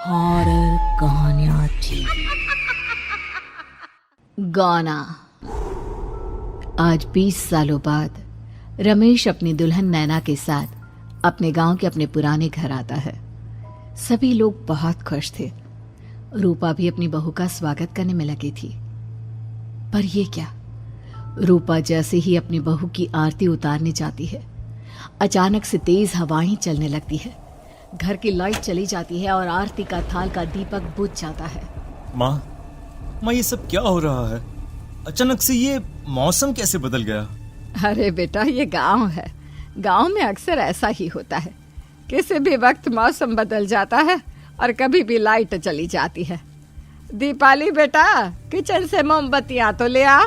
Horror कहानियाँ थी। गाना। आज 20 सालों बाद रमेश अपनी दुल्हन नैना के साथ अपने गांव के अपने पुराने घर आता है। सभी लोग बहुत खुश थे। रूपा भी अपनी बहू का स्वागत करने में लगी थी। पर ये क्या, रूपा जैसे ही अपनी बहू की आरती उतारने जाती है, अचानक से तेज हवाएं चलने लगती है। घर की लाइट चली जाती है और आरती का थाल का दीपक बुझ जाता है। माँ, ये सब क्या हो रहा है? अचानक से ये मौसम कैसे बदल गया? अरे बेटा, ये गांव है। गांव में अक्सर ऐसा ही होता है। किसी भी वक्त मौसम बदल जाता है और कभी भी लाइट चली जाती है। दीपाली बेटा, किचन से मोमबत्तियां तो ले आ।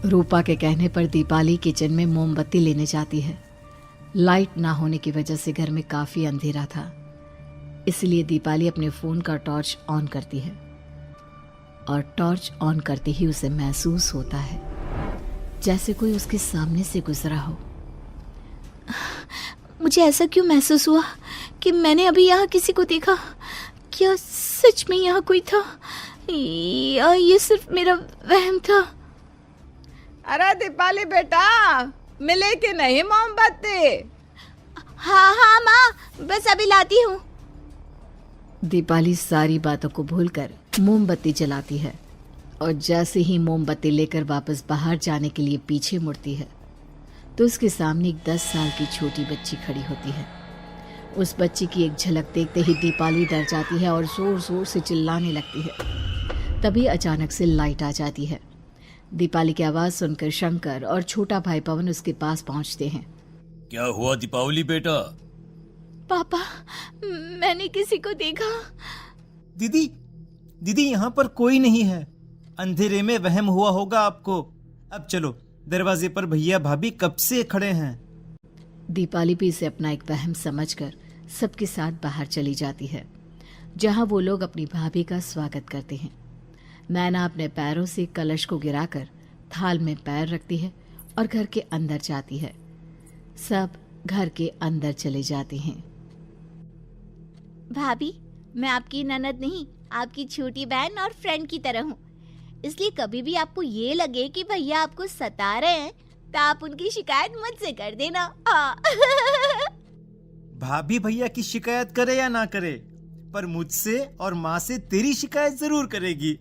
रूपा के कहने पर दीपाली किचन में मोमबत्ती लेने जाती है। लाइट ना होने की वजह से घर में काफी अंधेरा था, इसलिए दीपाली अपने फोन का टॉर्च ऑन करती है और टॉर्च ऑन करते ही उसे महसूस होता है जैसे कोई उसके सामने से गुजरा हो। मुझे ऐसा क्यों महसूस हुआ कि मैंने अभी यहाँ किसी को देखा? क्या सच में यहाँ कोई था या ये सिर्फ मेरा वहम था? अरे दीपाली बेटा, मिले कि नहीं मोमबत्ती? हाँ माँ, बस अभी लाती हूँ। दीपाली सारी बातों को भूलकर मोमबत्ती जलाती है और जैसे ही मोमबत्ती लेकर वापस बाहर जाने के लिए पीछे मुड़ती है तो उसके सामने एक 10 साल की छोटी बच्ची खड़ी होती है। उस बच्ची की एक झलक देखते ही दीपाली डर जाती है और जोर जोर से चिल्लाने लगती है। तभी अचानक से लाइट आ जाती है। दीपाली की आवाज सुनकर शंकर और छोटा भाई पवन उसके पास पहुंचते हैं। क्या हुआ दीपावली बेटा? पापा, मैंने किसी को देखा। दीदी यहाँ पर कोई नहीं है। अंधेरे में वहम हुआ होगा आपको। अब चलो, दरवाजे पर भैया भाभी कब से खड़े हैं। दीपाली भी इसे अपना एक वहम समझकर सबके साथ बाहर चली जाती है, जहां वो लोग अपनी भाभी का स्वागत करते हैं। नैना अपने पैरों से कलश को गिराकर थाल में पैर रखती है और घर के अंदर जाती है। सब घर के अंदर चले जाते हैं। भाभी, मैं आपकी ननद नहीं, आपकी छोटी बहन और फ्रेंड की तरह हूँ। इसलिए कभी भी आपको ये लगे कि भैया आपको सता रहे हैं तो आप उनकी शिकायत मुझसे कर देना। भाभी भैया की शिकायत करे या ना करे, पर मुझसे और माँ से तेरी शिकायत जरूर करेगी।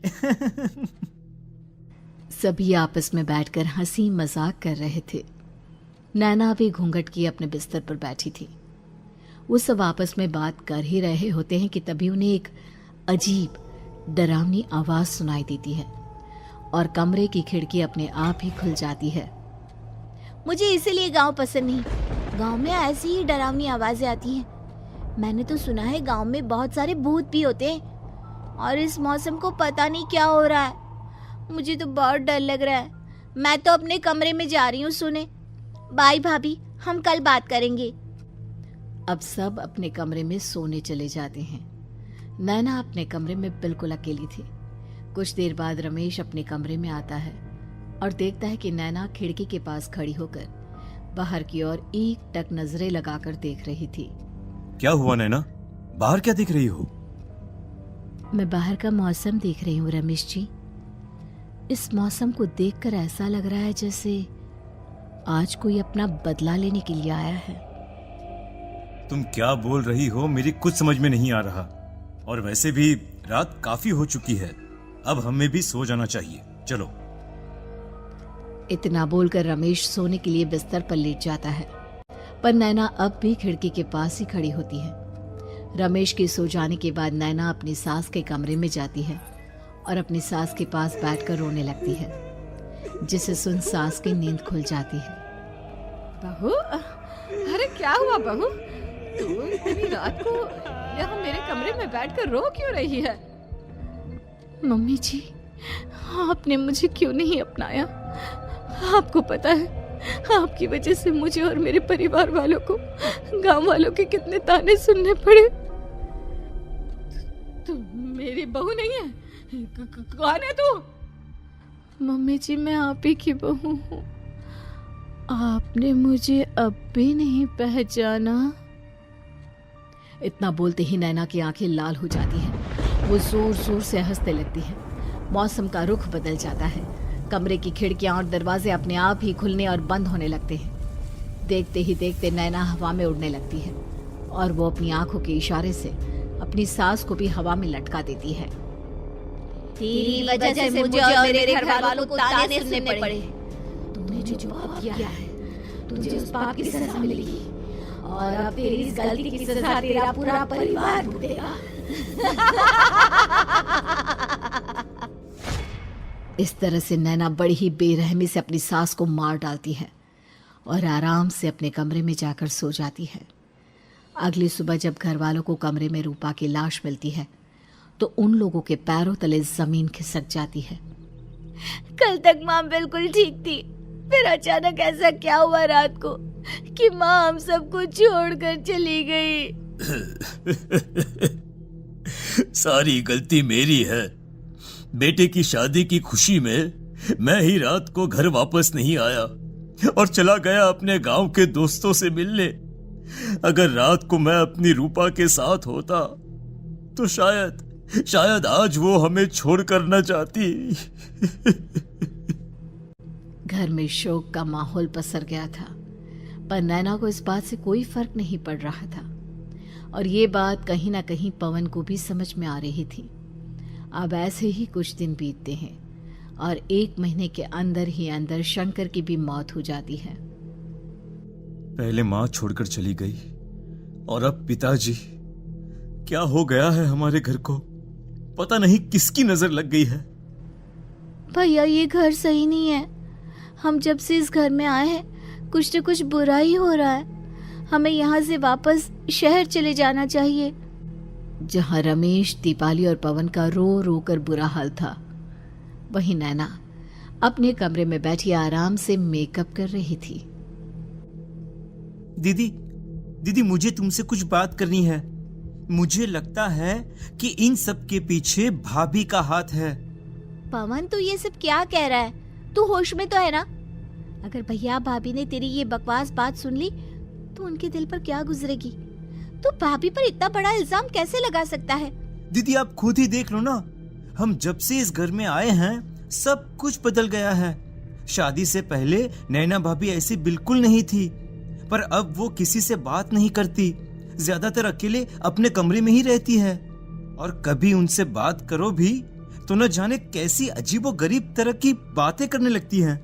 सभी आपस में बैठकर हंसी मजाक कर रहे थे। नैना भी घूंघट किए अपने बिस्तर पर बैठी थी। वो सब आपस में बात कर ही रहे होते हैं कि तभी उन्हें एक अजीब डरावनी आवाज सुनाई देती है और कमरे की खिड़की अपने आप ही खुल जाती है। मुझे इसीलिए गांव पसंद नहीं। गांव में ऐसी ही डरावनी आवाजें आती हैं। मैंने तो सुना है गांव में बहुत सारे भूत भी होते हैं और इस मौसम को पता नहीं क्या हो रहा है। मुझे तो बहुत डर लग रहा है। मैं तो अपने कमरे में जा रही हूँ सोने। बाय भाभी, हम कल बात करेंगे। अब सब अपने कमरे में सोने चले जाते हैं। नैना अपने कमरे में बिल्कुल अकेली थी। कुछ देर बाद रमेश अपने कमरे में आता है और देखता है कि नैना खिड़की के पास खड़ी होकर बाहर की ओर एक टक नजरें लगाकर देख रही थी। क्या हुआ नैना? बाहर क्या देख रही हो? मैं बाहर का मौसम देख रही हूँ रमेश जी। इस मौसम को देखकर ऐसा लग रहा है जैसे आज कोई अपना बदला लेने के लिए आया है। तुम क्या बोल रही हो? मेरी कुछ समझ में नहीं आ रहा। और वैसे भी रात काफी हो चुकी है, अब हमें भी सो जाना चाहिए। चलो। इतना बोलकर रमेश सोने के लिए बिस्तर पर लेट जाता है, पर नैना अब भी खिड़की के पास ही खड़ी होती है। रमेश के सो जाने के बाद नैना अपनी सास के कमरे में जाती है और अपनी सास के पास बैठकर रोने लगती है, जिसे सुन सास की नींद खुल जाती है। बहू, अरे क्या हुआ बहू? तू इतनी रात को यहाँ मेरे कमरे में बैठकर रो क्यों रही है? मम्मी जी, आपने मुझे क्यों नहीं अपनाया? आपको पता है, आपकी वजह से मुझे और मेरे परिवार वालों को गांव वालों के कितने ताने सुनने पड़े। तू मेरी बहू नहीं है? कौन है तू? मम्मी जी, मैं आप ही की बहू हूँ। आपने मुझे अब भी नहीं पहचाना? इतना बोलते ही नैना की आंखें लाल हो जाती हैं। वो जोर जोर से हंसने लगती है। मौसम का रुख बदल जाता है। कमरे की खिड़कियां और दरवाजे अपने आप ही खुलने और बंद होने लगते हैं। देखते ही देखते नैना हवा में उड़ने लगती है और वो अपनी आंखों के इशारे से अपनी सांस को भी हवा में लटका देती है। तेरी वजह से मुझे और मेरे घर वालों को ताने सुनने पड़े। तूने जो पाप किया है, तुझे उस पाप की सजा मिलेगी और अब तेरी इस गलती की सजा तेरा पूरा परिवार भुगतेगा। इस तरह से नैना बड़ी ही बेरहमी से अपनी सास को मार डालती है और आराम से अपने कमरे में जाकर सो जाती है। अगली सुबह जब घर वालों को कमरे में रूपा की लाश मिलती है तो उन लोगों के पैरों तले जमीन खिसक जाती है। कल तक माँ बिल्कुल ठीक थी, फिर अचानक ऐसा क्या हुआ रात को कि माँ हम सबको छोड़कर चली गई। सारी गलती मेरी है। बेटे की शादी की खुशी में मैं ही रात को घर वापस नहीं आया और चला गया अपने गांव के दोस्तों से मिलने। अगर रात को मैं अपनी रूपा के साथ होता तो शायद आज वो हमें छोड़कर न जाती। घर में शोक का माहौल पसर गया था, पर नैना को इस बात से कोई फर्क नहीं पड़ रहा था और ये बात कहीं ना कहीं पवन को भी समझ में आ रही थी। अब ऐसे ही कुछ दिन बीतते हैं और 1 महीने के अंदर ही अंदर शंकर की भी मौत हो जाती है। पहले माँ छोड़कर चली गई और अब पिताजी। क्या हो गया है हमारे घर को? पता नहीं किसकी नजर लग गई है। भैया ये घर सही नहीं है। हम जब से इस घर में आए हैं कुछ न कुछ बुरा ही हो रहा है। हमें यहाँ से वापस शहर चले जाना चाहिए। जहाँ रमेश, दीपाली और पवन का रो रो कर बुरा हाल था, वहीं नैना अपने कमरे में बैठी आराम से मेकअप कर रही थी। दीदी मुझे तुमसे कुछ बात करनी है। मुझे लगता है कि इन सब के पीछे भाभी का हाथ है। पवन तू ये सब क्या कह रहा है? तू होश में तो है ना? अगर भैया भाभी ने तेरी ये बकवास बात सुन ली तो उनके दिल पर क्या गुजरेगी? तू भाभी पर इतना बड़ा इल्जाम कैसे लगा सकता है? दीदी आप खुद ही देख लो ना। हम जब से इस घर में आए हैं सब कुछ बदल गया है। शादी से पहले नैना भाभी ऐसी बिल्कुल नहीं थी, पर अब वो किसी से बात नहीं करती। ज्यादातर अकेले अपने कमरे में ही रहती है और कभी उनसे बात करो भी तो न जाने कैसी अजीबोगरीब तरह की बातें करने लगती हैं।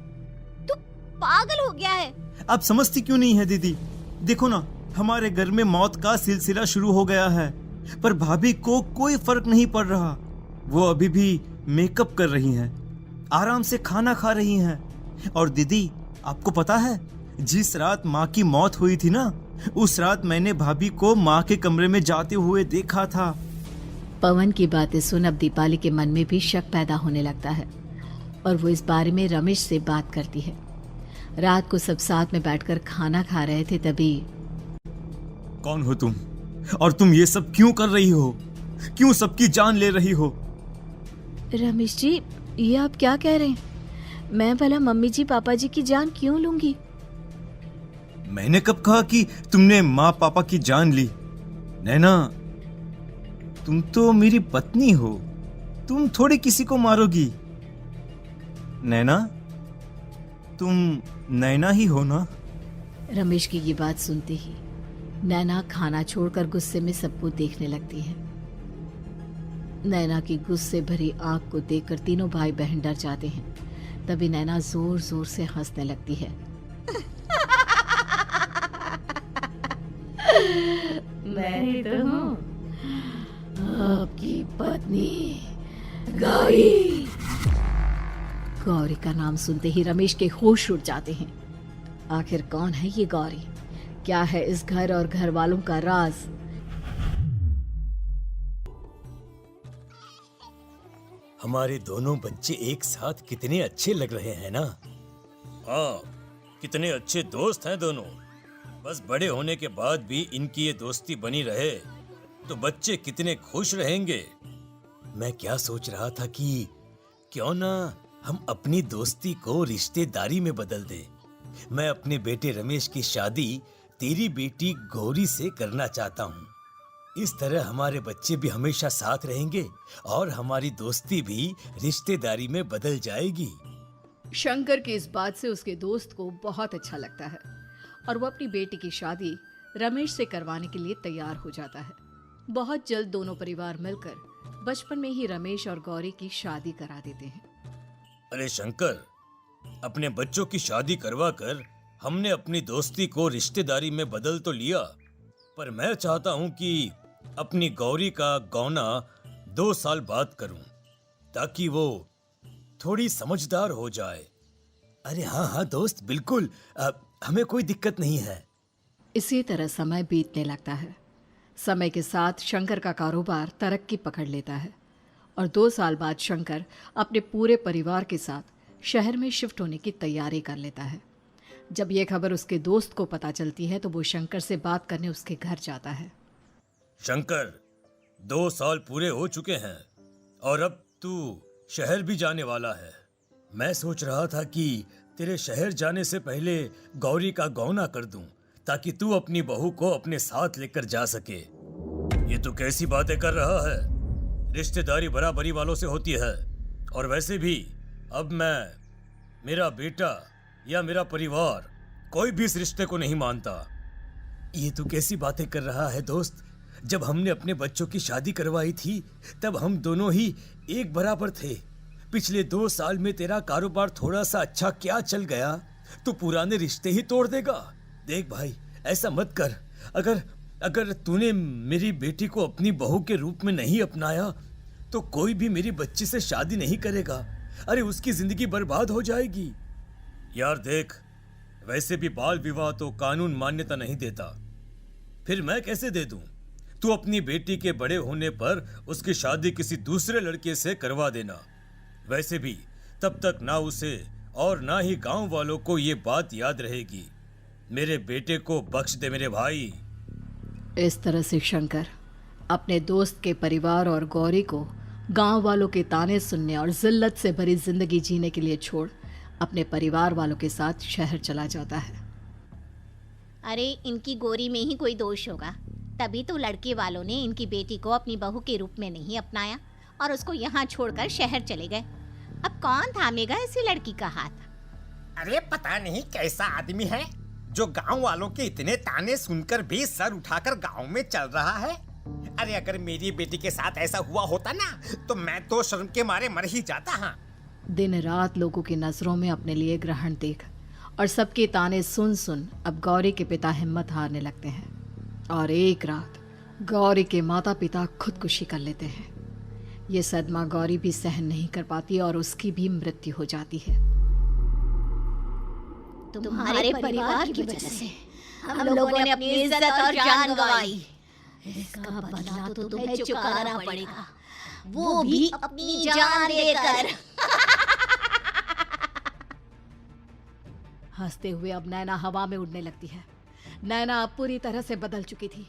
तू पागल हो गया है। आप समझती क्यों नहीं है दीदी? देखो ना, हमारे घर में मौत का सिलसिला शुरू हो गया है, पर भाभी को कोई फर्क नहीं पड़ रहा। वो अभी भी मेकअप कर रही हैं, आराम से खाना खा रही हैं। और दीदी आपको पता है, जिस रात माँ की मौत हुई थी ना, उस रात मैंने भाभी को माँ के कमरे में जाते हुए देखा था। पवन की बातें सुन अब दीपाली के मन में भी शक पैदा होने लगता है और वो इस बारे में रमेश से बात करती है। रात को सब साथ में बैठकर खाना खा रहे थे, तभी कौन हो तुम और तुम ये सब क्यों कर रही हो? क्यों सबकी जान ले रही हो? रमेश जी, ये आप क्या कह रहे हैं? मैं भला मम्मी जी पापा जी की जान क्यों लूंगी? मैंने कब कहा कि तुमने माँ पापा की जान ली? नैना, तुम तो मेरी पत्नी हो, तुम थोड़ी किसी को मारोगी। नैना, तुम नैना ही हो ना? रमेश की ये बात सुनते ही नैना खाना छोड़कर गुस्से में सबको देखने लगती है। नैना की गुस्से भरी आंख को देखकर तीनों भाई बहन डर जाते हैं। तभी नैना जोर जोर से हंसने लगती है। मैं तो हूँ आपकी पत्नी गौरी। गौरी का नाम सुनते ही रमेश के होश उड़ जाते हैं। आखिर कौन है ये गौरी? क्या है इस घर और घर वालों का राज? हमारे दोनों बच्चे एक साथ कितने अच्छे लग रहे हैं ना? हाँ, कितने अच्छे दोस्त हैं दोनों। बस बड़े होने के बाद भी इनकी ये दोस्ती बनी रहे तो बच्चे कितने खुश रहेंगे। मैं क्या सोच रहा था कि क्यों ना हम अपनी दोस्ती को रिश्तेदारी में बदल दें। मैं अपने बेटे रमेश की शादी तेरी बेटी गौरी से करना चाहता हूँ। इस तरह हमारे बच्चे भी हमेशा साथ रहेंगे और हमारी दोस्ती भी रिश्तेदारी में बदल जाएगी। शंकर की इस बात से उसके दोस्त को बहुत अच्छा लगता है और वो अपनी बेटी की शादी रमेश से करवाने के लिए तैयार हो जाता है। बहुत जल्द दोनों परिवार मिलकर बचपन में ही रमेश और गौरी की शादी करा देते हैं। अरे शंकर, अपने बच्चों की शादी करवा कर हमने अपनी दोस्ती को रिश्तेदारी में बदल तो लिया, पर मैं चाहता हूं कि अपनी गौरी का गौना 2 साल बाद करूं, ताकि वो थोड़ी समझदार हो जाए। अरे हाँ दोस्त, बिल्कुल, हमें कोई दिक्कत नहीं है। इसी तरह समय बीतने लगता है। समय के साथ शंकर का कारोबार तरक्की पकड़ लेता है और 2 साल बाद शंकर अपने पूरे परिवार के साथ शहर में शिफ्ट होने की तैयारी कर लेता है। जब यह खबर उसके दोस्त को पता चलती है तो वो शंकर से बात करने उसके घर जाता है। शंकर, 2 साल पूरे हो चुके हैं और अब तू शहर भी जाने वाला है। मैं सोच रहा था कि तेरे शहर जाने से पहले गौरी का गौना कर दूं, ताकि तू अपनी बहू को अपने साथ लेकर जा सके। ये तू कैसी बातें कर रहा है? रिश्तेदारी बराबरी वालों से होती है, और वैसे भी अब मेरा बेटा या मेरा परिवार कोई भी इस रिश्ते को नहीं मानता। ये तू कैसी बातें कर रहा है दोस्त? जब हमने अपने बच्चों की शादी करवाई थी तब हम दोनों ही एक बराबर थे। पिछले 2 साल में तेरा कारोबार थोड़ा सा अच्छा क्या चल गया तो पुराने रिश्ते ही तोड़ देगा। देख भाई, ऐसा मत कर। अगर तूने मेरी बेटी को अपनी बहू के रूप में नहीं अपनाया तो कोई भी मेरी बच्ची से शादी नहीं करेगा। अरे उसकी जिंदगी बर्बाद हो जाएगी। यार देख, वैसे भी बाल विवाह तो कानून मान्यता नहीं देता, फिर मैं कैसे दे दूं? तू अपनी बेटी के बड़े होने पर उसकी शादी किसी दूसरे लड़के से करवा देना। वैसे भी तब तक ना उसे और ना ही गांव वालों को ये बात याद रहेगी। मेरे बेटे को बख्श दे मेरे भाई। इस तरह से शंकर अपने दोस्त के परिवार और गौरी को गांव वालों के ताने सुनने और जिल्लत से भरी जिंदगी जीने के लिए छोड़ अपने परिवार वालों के साथ शहर चला जाता है। अरे इनकी गोरी में ही कोई दोष होगा, तभी तो लड़के वालों ने इनकी बेटी को अपनी बहू के रूप में नहीं अपनाया और उसको यहाँ छोड़कर शहर चले गए। अब कौन थामेगा ऐसी लड़की का हाथ? अरे पता नहीं कैसा आदमी है जो गांव वालों के इतने ताने सुनकर भी सर उठाकर गांव में चल रहा है। अरे अगर मेरी बेटी के साथ ऐसा हुआ होता ना तो मैं तो शर्म के मारे मर ही जाता। हाँ, दिन रात लोगों की नजरों में अपने लिए ग्रहण देख और सबके ताने सुन सुन अब गौरी के पिता हिम्मत हारने लगते हैं और एक रात गौरी के माता पिता खुदकुशी कर लेते हैं। ये सदमा गौरी भी सहन नहीं कर पाती और उसकी भी मृत्यु हो जाती है। तुम्हारे परिवार की वजह से हम लोगों ने अपनी इज्जत और जान गंवाई। इसका बदला तो तुम्हें चुकाना पड़ेगा, वो भी अपनी जान देकर। हंसते हुए अब नैना हवा में उड़ने लगती है। नैना अब पूरी तरह से बदल चुकी थी।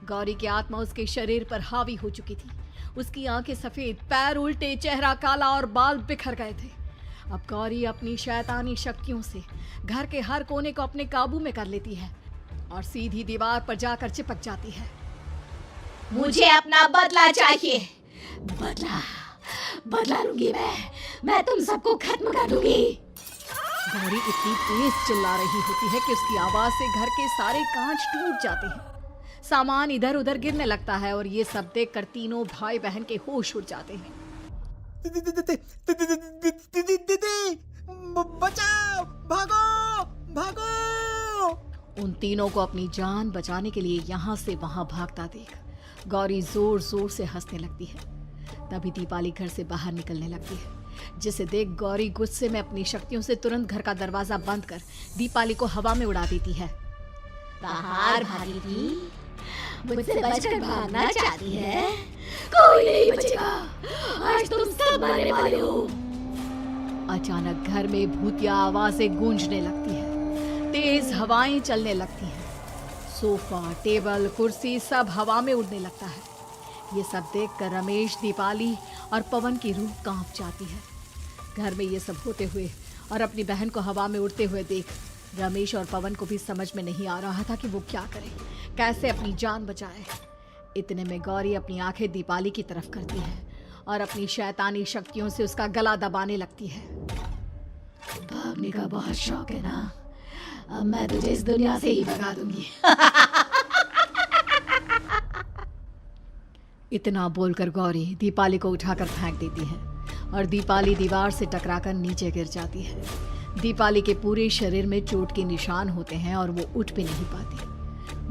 गौरी की आत्मा उसके शरीर पर हावी हो चुकी थी। उसकी आंखें सफेद, पैर उल्टे, चेहरा काला और बाल बिखर गए थे। अब गौरी अपनी शैतानी शक्तियों से घर के हर कोने को अपने काबू में कर लेती है और सीधी दीवार पर जाकर चिपक जाती है। मुझे अपना बदला चाहिए। बदला लूंगी मैं तुम सबको खत्म कर दूंगी। गौरी इतनी तेज चिल्ला रही होती है कि उसकी आवाज से घर के सारे कांच टूट जाते हैं। सामान इधर उधर गिरने लगता है और ये सब देखकर तीनों भाई बहन के होश उड़ जाते हैं। बचाओ, भागो भागो। उन तीनों को अपनी जान बचाने के लिए यहाँ से वहां भागता देख गौरी जोर जोर से हंसने लगती है। तभी दीपाली घर से बाहर निकलने लगती है, जिसे देख गौरी गुस्से में अपनी शक्तियों से तुरंत घर का दरवाजा बंद कर दीपाली को हवा में उड़ा देती है। बाहर भागी थी, मुझसे बचकर भागना चाहती है? कोई नहीं बचेगा, आज तुम सब मरने वाले हो। अचानक घर में भूतिया आवाजें गूंजने लगती है, तेज हवाएं चलने लगती हैं। सोफा, टेबल, कुर्सी सब हवा में उड़ने लगता है। ये सब देखकर रमेश, दीपाली और पवन की रूह कांप जाती है। घर में ये सब होते हुए और अपनी बहन को हवा में उड़ते हुए देख रमेश और पवन को भी समझ में नहीं आ रहा था कि वो क्या करे, कैसे अपनी जान बचाए। इतने में गौरी अपनी आंखें दीपाली की तरफ करती है और अपनी शैतानी शक्तियों से उसका गला दबाने लगती है। भागने का बहुत शौक है ना, अब मैं तुझे इस दुनिया से ही भगा दूंगी। इतना बोलकर गौरी दीपाली को उठाकर फेंक देती है और दीपाली दीवार से टकराकर नीचे गिर जाती है। दीपाली के पूरे शरीर में चोट के निशान होते हैं और वो उठ भी नहीं पाती।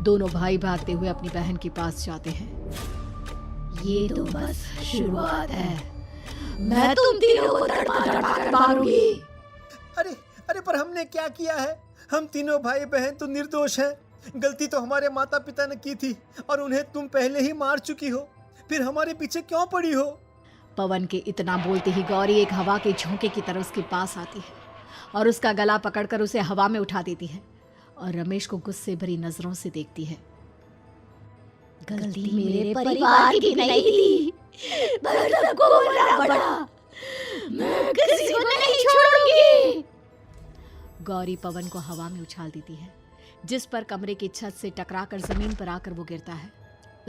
दोनों भाई भागते हुए अपनी बहन के पास जाते हैं। ये तो बस शुरुआत है, मैं तुम तीनों को तड़पा मारूंगी। अरे अरे, पर हमने क्या किया है? हम तीनों भाई बहन तो निर्दोष हैं। गलती तो हमारे माता पिता ने की थी और उन्हें तुम पहले ही मार चुकी हो, फिर हमारे पीछे क्यों पड़ी हो? पवन के इतना बोलते ही गौरी एक हवा के झोंके की तरह उसके पास आती है और उसका गला पकड़कर उसे हवा में उठा देती है और रमेश को गुस्से भरी नजरों से देखती है। गलती मेरे परिवार की नहीं थी, पर सबको मरना पड़ा। मैं किसी को नहीं छोड़ूंगी। गौरी पवन को हवा में उछाल देती है, जिस पर कमरे की छत से टकराकर जमीन पर आकर वो गिरता है।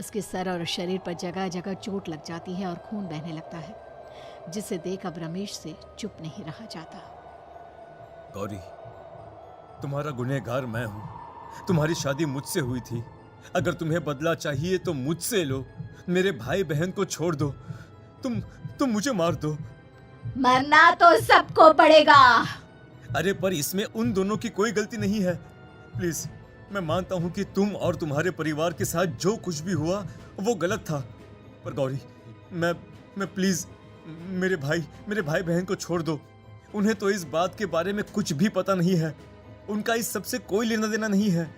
उसके सर और शरीर पर जगह जगह चोट लग जाती है और खून बहने लगता है, जिसे देख अब रमेश से चुप नहीं रहा जाता। गौरी, तुम्हारा गुनहगार मैं हूँ। तुम्हारी शादी मुझसे हुई थी। अगर तुम्हें बदला चाहिए तो मुझसे लो। मेरे भाई बहन को छोड़ दो। तुम मुझे मार दो। मरना तो सबको पड़ेगा। अरे पर इसमें उन दोनों की कोई गलती नहीं है। प्लीज, मैं मानता हूँ कि तुम और तुम्हारे परिवार के साथ जो कुछ भी हुआ वो गलत था, पर गौरी, मैं प्लीज मेरे भाई बहन को छोड़ दो। उन्हें तो इस बात के बारे में कुछ भी पता नहीं है। उनका इस सबसे कोई लेना देना नहीं है।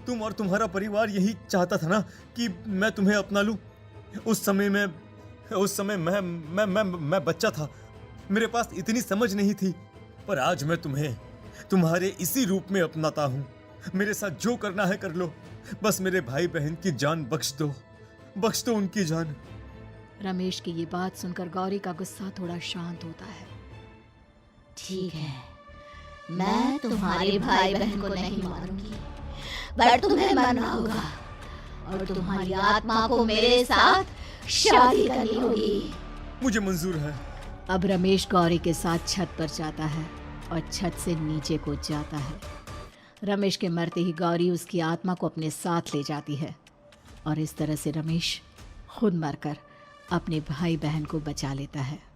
तुम और तुम्हारा परिवार यही चाहता था ना कि मैं तुम्हें अपना लूं। उस समय मैं बच्चा था। मेरे पास इतनी समझ नहीं थी, पर आज मैं तुम्हें तुम्हारे इसी रूप में अपनाता हूँ। मेरे साथ जो करना है कर लो, बस मेरे भाई बहन की जान बख्श दो उनकी जान। रमेश की ये बात सुनकर गौरी का गुस्सा थोड़ा शांत होता है। ठीक है, मैं तुम्हारे भाई बहन को नहीं मारूंगी, पर तुम्हें मरना होगा और तुम्हारी आत्मा को मेरे साथ शादी करनी होगी। मुझे मंजूर है। अब रमेश गौरी के साथ छत पर जाता है और छत से नीचे को जाता है। रमेश के मरते ही गौरी उसकी आत्मा को अपने साथ ले जाती है और इस तरह से रमेश खुद मरकर अपने भाई बहन को बचा लेता है।